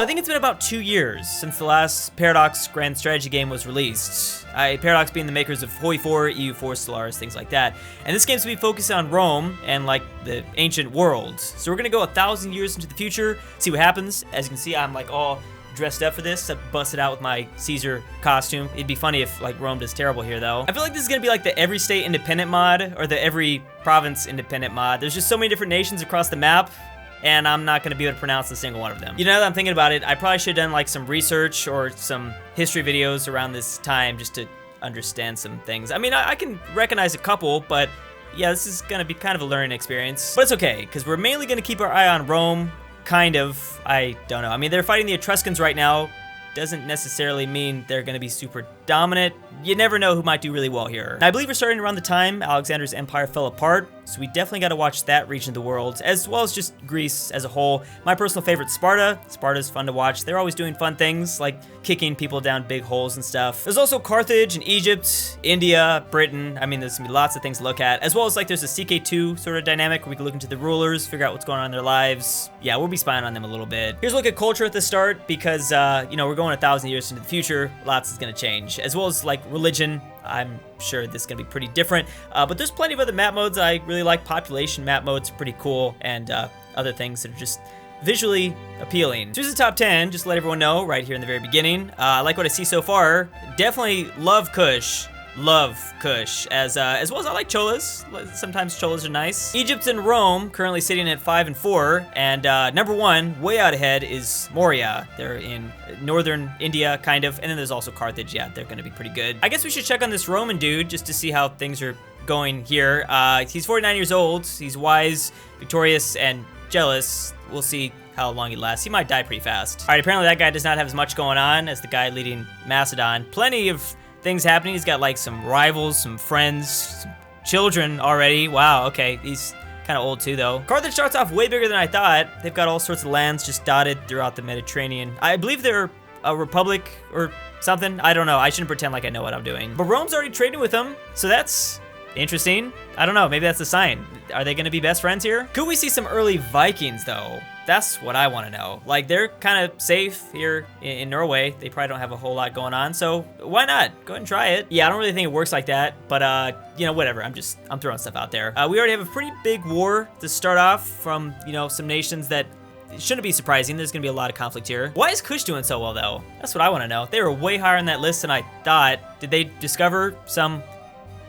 So I think it's been about 2 years since the last Paradox Grand Strategy game was released. Paradox being the makers of Hoi 4, EU4, Stellaris, things like that. And this game's gonna be focused on Rome and like the ancient world. So we're gonna go 1,000 years into the future, see what happens. As you can see, I'm like all dressed up for this. I busted out with my Caesar costume. It'd be funny if like Rome does terrible here though. I feel like this is gonna be like the every state independent mod or the every province independent mod. There's just so many different nations across the map, and I'm not gonna be able to pronounce a single one of them. You know, now that I'm thinking about it, I probably should have done like some research or some history videos around this time just to understand some things. I mean, I can recognize a couple, but yeah, this is gonna be kind of a learning experience. But it's okay, because we're mainly gonna keep our eye on Rome. Kind of, I don't know. I mean, they're fighting the Etruscans right now. Doesn't necessarily mean they're gonna be super dominant. You never know who might do really well here. And I believe we're starting around the time Alexander's empire fell apart, so we definitely gotta watch that region of the world, as well as just Greece as a whole. My personal favorite, Sparta. Sparta's fun to watch. They're always doing fun things, like kicking people down big holes and stuff. There's also Carthage and Egypt, India, Britain. I mean, there's gonna be lots of things to look at, as well as like there's a CK2 sort of dynamic where we can look into the rulers, figure out what's going on in their lives. Yeah, we'll be spying on them a little bit. Here's a look at culture at the start, because, you know, we're going 1,000 years into the future. Lots is gonna change, as well as like religion. I'm sure this is gonna be pretty different, but there's plenty of other map modes I really like. Population map modes are pretty cool, and other things that are just visually appealing. So here's the top 10, just to let everyone know right here in the very beginning. I like what I see so far. Definitely love Kush. Love Kush, as well as I like Cholas. Sometimes Cholas are nice. Egypt and Rome currently sitting at 5 and 4, and number 1, way out ahead, is Moria. They're in northern India, kind of, and then there's also Carthage. Yeah, they're gonna be pretty good. I guess we should check on this Roman dude just to see how things are going here. He's 49 years old. He's wise, victorious, and jealous. We'll see how long he lasts. He might die pretty fast. All right, apparently that guy does not have as much going on as the guy leading Macedon. Plenty of things happening. He's got like some rivals, some friends, some children already. Wow, okay, he's kind of old too though. Carthage starts off way bigger than I thought. They've got all sorts of lands just dotted throughout the Mediterranean. I believe they're a republic or something. I don't know. I shouldn't pretend like I know what I'm doing. But Rome's already trading with them, so that's interesting. I don't know, maybe that's a sign. Are they gonna be best friends here? Could we see some early Vikings though? That's what I wanna know. Like, they're kind of safe here in Norway. They probably don't have a whole lot going on, so why not? Go ahead and try it. Yeah, I don't really think it works like that, but you know, whatever. I'm throwing stuff out there. We already have a pretty big war to start off from, you know, some nations that shouldn't be surprising. There's gonna be a lot of conflict here. Why is Kush doing so well though? That's what I wanna know. They were way higher on that list than I thought. Did they discover some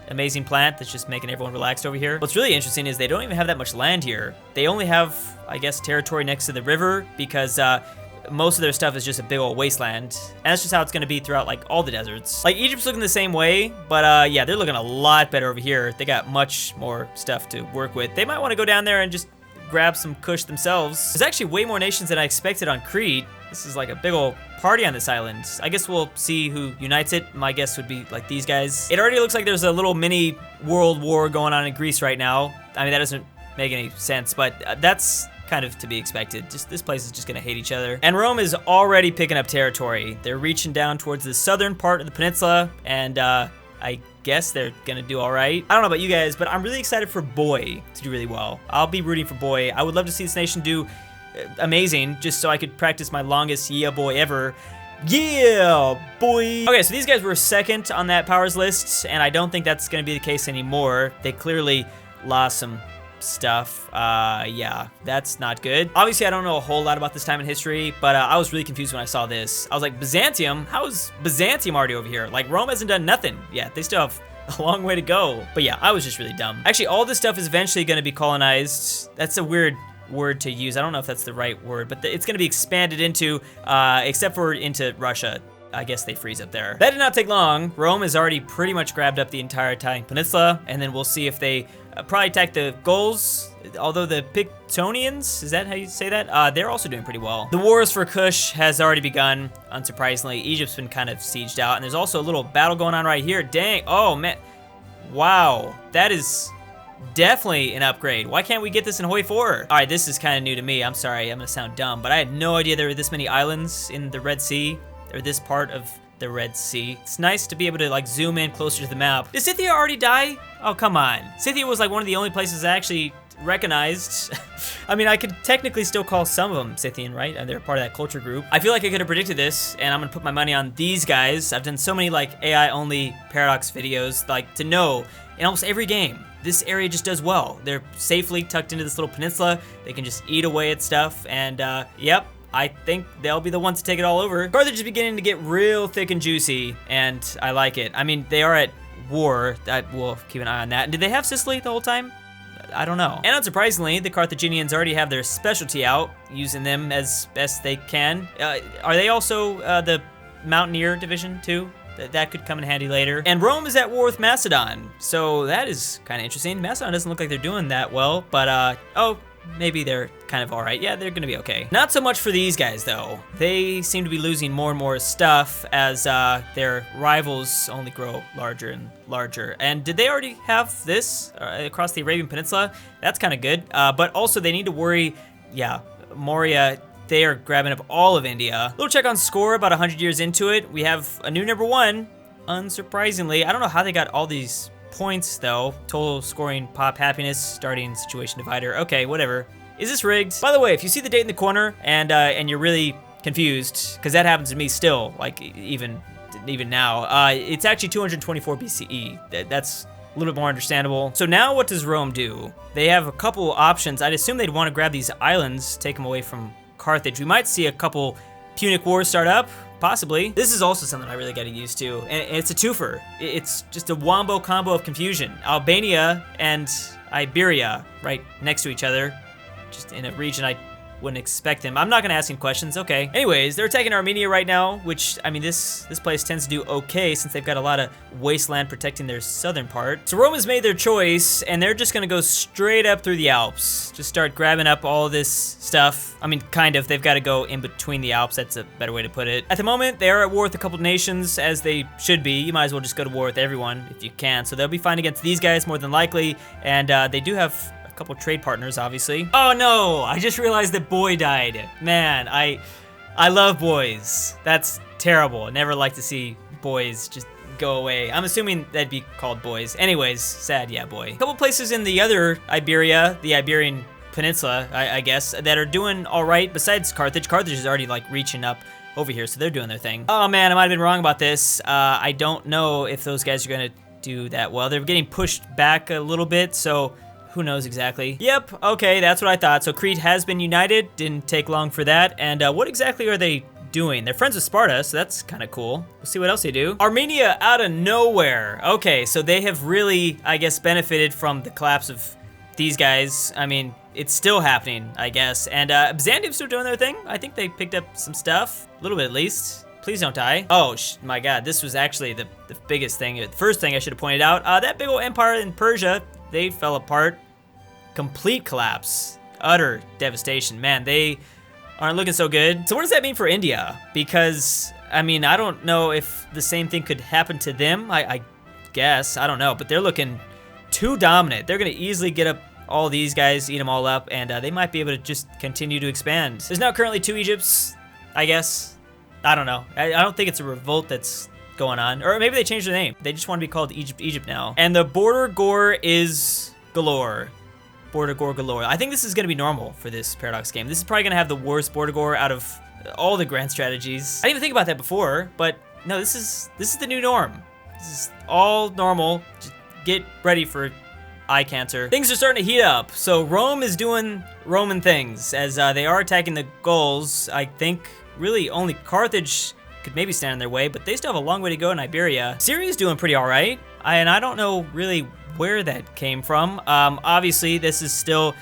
amazing plant that's just making everyone relaxed over here? What's really interesting is they don't even have that much land here. They only have, I guess, territory next to the river, because most of their stuff is just a big old wasteland. And that's just how it's gonna be throughout like all the deserts. Like Egypt's looking the same way, but yeah, they're looking a lot better over here. They got much more stuff to work with. They might wanna go down there and just grab some Kush themselves. There's actually way more nations than I expected on Crete. This is like a big old party on this island. I guess we'll see who unites it. My guess would be like these guys. It already looks like there's a little mini world war going on in Greece right now. I mean, that doesn't make any sense, but that's kind of to be expected. Just this place is just gonna hate each other. And Rome is already picking up territory. They're reaching down towards the southern part of the peninsula, and I guess they're gonna do all right. I don't know about you guys, but I'm really excited for Boy to do really well. I'll be rooting for Boy. I would love to see this nation do amazing, just so I could practice my longest yeah boy ever. Yeah, boy. Okay, so these guys were second on that powers list, and I don't think that's gonna be the case anymore. They clearly lost some stuff. Yeah, that's not good. Obviously, I don't know a whole lot about this time in history, but I was really confused when I saw this. I was like, Byzantium? How is Byzantium already over here? Like, Rome hasn't done nothing yet. They still have a long way to go. But yeah, I was just really dumb. Actually, all this stuff is eventually gonna be colonized. That's a weird word to use. I don't know if that's the right word, but it's gonna be expanded into, except for into Russia. I guess they freeze up there. That did not take long. Rome has already pretty much grabbed up the entire Italian peninsula, and then we'll see if they probably attack the Gauls, although the Pictonians, is that how you say that? They're also doing pretty well. The wars for Kush has already begun, unsurprisingly. Egypt's been kind of sieged out, and there's also a little battle going on right here. Dang, oh man. Wow, that is definitely an upgrade. Why can't we get this in Hoi 4? All right, this is kind of new to me. I'm sorry, I'm gonna sound dumb, but I had no idea there were this many islands in the Red Sea, or this part of the Red Sea. It's nice to be able to like zoom in closer to the map. Did Scythia already die? Oh, come on. Scythia was like one of the only places that actually recognized. I mean, I could technically still call some of them Scythian, right? And they're part of that culture group. I feel like I could have predicted this, and I'm gonna put my money on these guys. I've done so many like AI-only Paradox videos, like to know in almost every game, this area just does well. They're safely tucked into this little peninsula. They can just eat away at stuff, and yep, I think they'll be the ones to take it all over. Carthage is beginning to get real thick and juicy, and I like it. I mean, they are at war. We'll keep an eye on that. And did they have Sicily the whole time? I don't know. And unsurprisingly, the Carthaginians already have their specialty out, using them as best they can. Are they also the Mountaineer division too? That could come in handy later. And Rome is at war with Macedon, so that is kind of interesting. Macedon doesn't look like they're doing that well, but oh, maybe they're kind of all right. Yeah, they're gonna be okay. Not so much for these guys though. They seem to be losing more and more stuff as their rivals only grow larger and larger. And did they already have this across the Arabian Peninsula? That's kind of good. But also they need to worry, yeah, Maurya, they are grabbing up all of India. Little check on score, about 100 years into it. We have a new #1, unsurprisingly. I don't know how they got all these points though. Total scoring, pop, happiness, starting, situation divider. Okay, whatever. Is this rigged? By the way, if you see the date in the corner and you're really confused, because that happens to me still, like even now, it's actually 224 BCE. That's a little bit more understandable. So now what does Rome do? They have a couple options. I'd assume they'd want to grab these islands, take them away from Carthage. We might see a couple Punic Wars start up, possibly. This is also something I really got to used to, and it's a twofer. It's just a wombo combo of confusion. Albania and Iberia right next to each other, just in a region I wouldn't expect them. I'm not gonna ask him questions, okay. Anyways, they're attacking Armenia right now, which, I mean, this place tends to do okay since they've got a lot of wasteland protecting their southern part. So Rome has made their choice, and they're just gonna go straight up through the Alps. Just start grabbing up all this stuff. I mean, kind of, they've gotta go in between the Alps, that's a better way to put it. At the moment, they are at war with a couple nations, as they should be. You might as well just go to war with everyone if you can. So they'll be fighting against these guys more than likely, and they do have couple trade partners, obviously. Oh no, I just realized that Boy died. Man, I love boys. That's terrible. I never like to see boys just go away. I'm assuming that'd be called boys. Anyways, sad, yeah, boy. A couple places in the other Iberia, the Iberian Peninsula, I guess, that are doing all right besides Carthage. Carthage is already like reaching up over here, so they're doing their thing. Oh man, I might have been wrong about this. I don't know if those guys are gonna do that well. They're getting pushed back a little bit, so who knows exactly. Yep, okay, that's what I thought. So Crete has been united, didn't take long for that. And what exactly are they doing? They're friends with Sparta, so that's kind of cool. We'll see what else they do. Armenia out of nowhere. Okay, so they have really, I guess, benefited from the collapse of these guys. I mean, it's still happening, I guess. And Byzantium's still doing their thing. I think they picked up some stuff, a little bit at least. Please don't die. Oh, my God, this was actually the biggest thing. The first thing I should have pointed out, that big old empire in Persia, they fell apart. Complete collapse. Utter devastation. Man, they aren't looking so good. So what does that mean for India? Because, I mean, I don't know if the same thing could happen to them. I guess. I don't know. But they're looking too dominant. They're going to easily get up all these guys, eat them all up, and they might be able to just continue to expand. There's now currently 2 Egypts, I guess. I don't know. I don't think it's a revolt that's going on. Or maybe they changed their name. They just want to be called Egypt now. And the border gore is galore. Border gore galore. I think this is going to be normal for this Paradox game. This is probably going to have the worst border gore out of all the grand strategies. I didn't even think about that before, but no, this is the new norm. This is all normal. Just get ready for eye cancer. Things are starting to heat up. So Rome is doing Roman things as they are attacking the Gauls. I think really only Carthage could maybe stand in their way, but they still have a long way to go in Iberia. Syria's doing pretty all right, and I don't know really where that came from. Obviously, this is still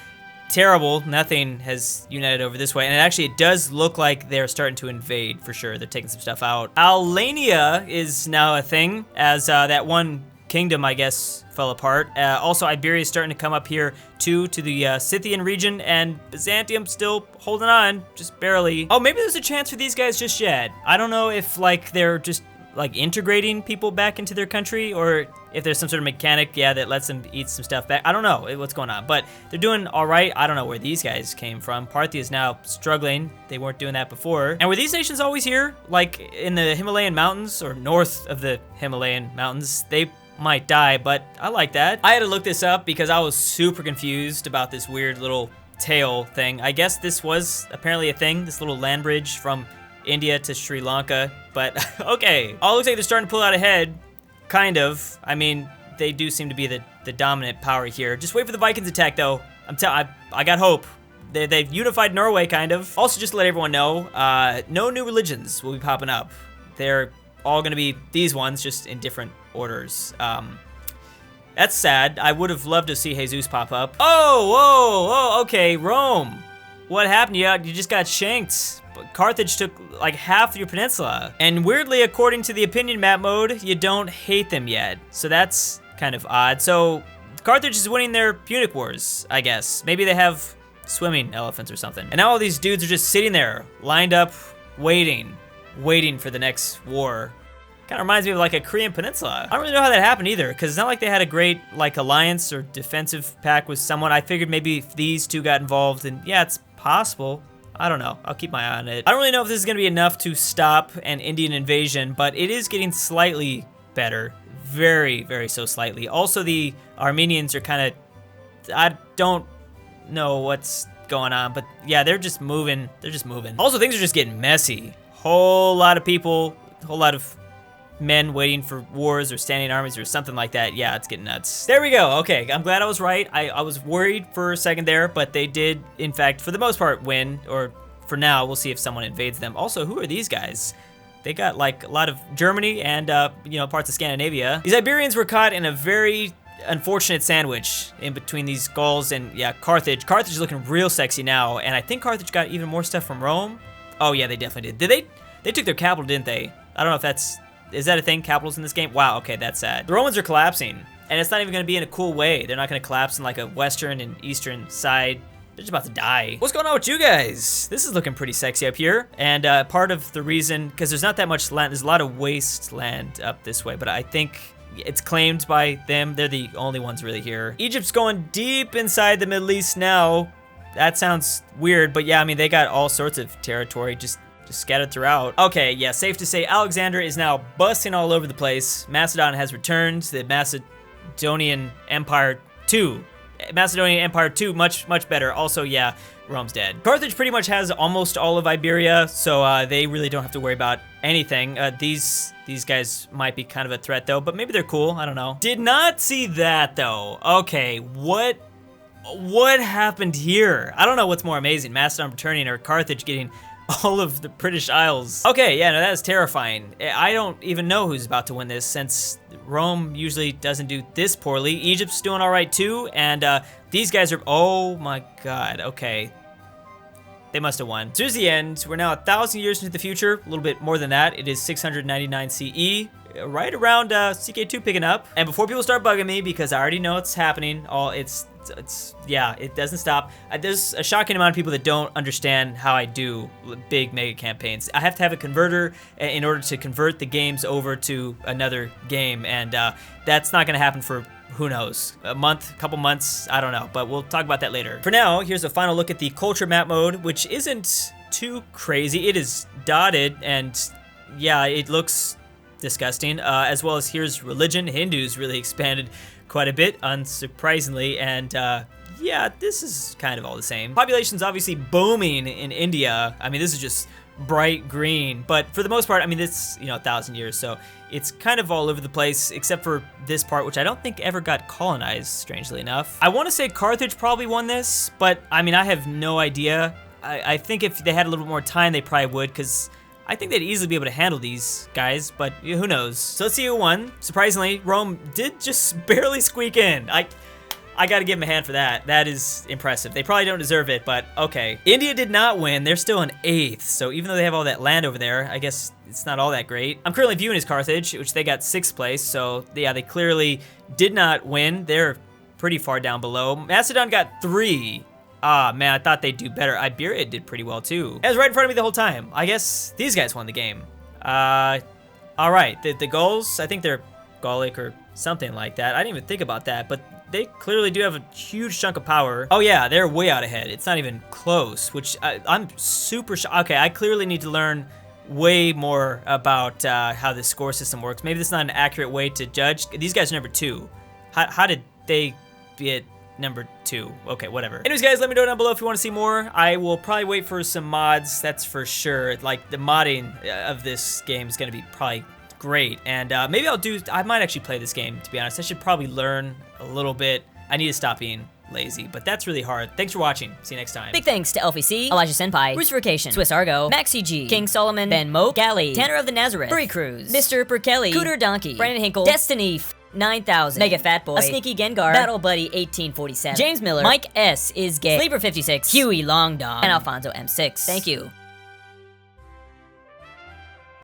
terrible. Nothing has united over this way, and it does look like they're starting to invade for sure. They're taking some stuff out. Alania is now a thing, as that one kingdom, I guess, fell apart. Also, Iberia is starting to come up here too, to the Scythian region, and Byzantium still holding on, just barely. Oh, maybe there's a chance for these guys just yet. I don't know if like they're just like integrating people back into their country, or if there's some sort of mechanic, yeah, that lets them eat some stuff back. I don't know what's going on, but they're doing all right. I don't know where these guys came from. Parthia is now struggling. They weren't doing that before. And were these nations always here? Like in the Himalayan mountains or north of the Himalayan mountains? They might die, but I like that. I had to look this up because I was super confused about this weird little tail thing. I guess this was apparently a thing, this little land bridge from India to Sri Lanka, but okay. Oh, it looks like they're starting to pull out ahead, kind of. I mean, they do seem to be the dominant power here. Just wait for the Vikings attack, though. I got hope. They've unified Norway, kind of. Also, just to let everyone know, no new religions will be popping up. They're all gonna be these ones, just in different orders. That's sad. I would have loved to see Jesus pop up. Oh, whoa, okay, Rome. What happened? You just got shanked. Carthage took like half of your peninsula. And weirdly, according to the opinion map mode, you don't hate them yet. So that's kind of odd. So Carthage is winning their Punic Wars, I guess. Maybe they have swimming elephants or something. And now all these dudes are just sitting there, lined up, waiting for the next war. Kind of reminds me of like a Korean peninsula. I don't really know how that happened either, because it's not like they had a great like alliance or defensive pact with someone. I figured maybe if these two got involved, and yeah, it's possible. I don't know. I'll keep my eye on it. I don't really know if this is going to be enough to stop an Indian invasion, but it is getting slightly better. Very, very so slightly. Also, the Armenians are kind of... I don't know what's going on, but yeah, they're just moving. They're just moving. Also, things are just getting messy. Whole lot of people, whole lot of men waiting for wars or standing armies or something like that. Yeah, it's getting nuts. There we go. Okay, I'm glad I was right. I was worried for a second there, but they did, in fact, for the most part, win. Or for now, we'll see if someone invades them. Also, who are these guys? They got like a lot of Germany and, you know, parts of Scandinavia. These Iberians were caught in a very unfortunate sandwich in between these Gauls and, yeah, Carthage. Carthage is looking real sexy now, and I think Carthage got even more stuff from Rome. Oh, yeah, they definitely did. They took their capital, didn't they? I don't know if that's... Is that a thing? Capitals in this game? Wow, okay, that's sad. The Romans are collapsing, and it's not even gonna be in a cool way. They're not gonna collapse in like a western and eastern side. They're just about to die. What's going on with you guys? This is looking pretty sexy up here, and part of the reason, because there's not that much land, there's a lot of wasteland up this way, but I think it's claimed by them. They're the only ones really here. Egypt's going deep inside the Middle East now. That sounds weird, but yeah, I mean, they got all sorts of territory just scattered throughout. Okay, yeah, safe to say Alexander is now busting all over the place. Macedon has returned. The Macedonian Empire 2. Macedonian Empire 2, much better. Also, yeah, Rome's dead. Carthage pretty much has almost all of Iberia, so they really don't have to worry about anything. These guys might be kind of a threat though, but maybe they're cool, I don't know. Did not see that though. Okay, what happened here? I don't know what's more amazing, Macedon returning or Carthage getting all of the British Isles. Okay, yeah, no, that is terrifying. I don't even know who's about to win this since Rome usually doesn't do this poorly. Egypt's doing all right too, and these guys are, oh my God, okay. They must have won. So here's the end. We're now 1,000 years into the future, a little bit more than that. It is 699 CE, right around CK2 picking up. And before people start bugging me, because I already know it's happening, yeah, it doesn't stop. There's a shocking amount of people that don't understand how I do big mega campaigns. I have to have a converter in order to convert the games over to another game, and that's not gonna happen for who knows, a month, couple months, I don't know, but we'll talk about that later. For now, here's a final look at the culture map mode, which isn't too crazy. It is dotted, and yeah, it looks disgusting, as well as here's religion. Hindu's really expanded quite a bit, unsurprisingly, and yeah, this is kind of all the same. Population's obviously booming in India. I mean, this is just bright green, but for the most part, I mean, this, you know, 1,000 years, so it's kind of all over the place, except for this part, which I don't think ever got colonized, strangely enough. I want to say Carthage probably won this, but I mean, I have no idea. I think if they had a little bit more time, they probably would, because I think they'd easily be able to handle these guys, but who knows. So let's see who won. Surprisingly, Rome did just barely squeak in. I gotta give them a hand for that. That is impressive. They probably don't deserve it, but okay. India did not win. They're still in 8th, so even though they have all that land over there, I guess it's not all that great. I'm currently viewing as Carthage, which they got 6th place, so yeah, they clearly did not win. They're pretty far down below. Macedon got 3. Ah, man, I thought they'd do better. Iberia did pretty well, too. It was right in front of me the whole time. I guess these guys won the game. All right, the Gauls, I think they're Gallic or something like that. I didn't even think about that, but they clearly do have a huge chunk of power. Oh yeah, they're way out ahead. It's not even close, which I'm super shocked. Okay, I clearly need to learn way more about how this score system works. Maybe this is not an accurate way to judge. These guys are number 2. How did they get number 2? Okay, whatever. Anyways, guys, let me know down below if you want to see more. I will probably wait for some mods, that's for sure. Like, the modding of this game is going to be probably great. And maybe I might actually play this game, to be honest. I should probably learn a little bit. I need to stop being lazy, but that's really hard. Thanks for watching. See you next time. Big thanks to Elphie C, Elijah Senpai, Ruserification, SwissAargau, Maxy G, King Solomon, Ben Moke, Galli, TannerOfNazareth, Furry Cruz, MisterPERKELE, CooterDonkey, Braden Hinkle, Destiny 9000, MegaFatBoi, A Sneaky Gengar, Battle Buddy 1847, James Miller, Mike S is gay, Sleeper 56, Huey Long Dong, and Alfonso M6. Thank you.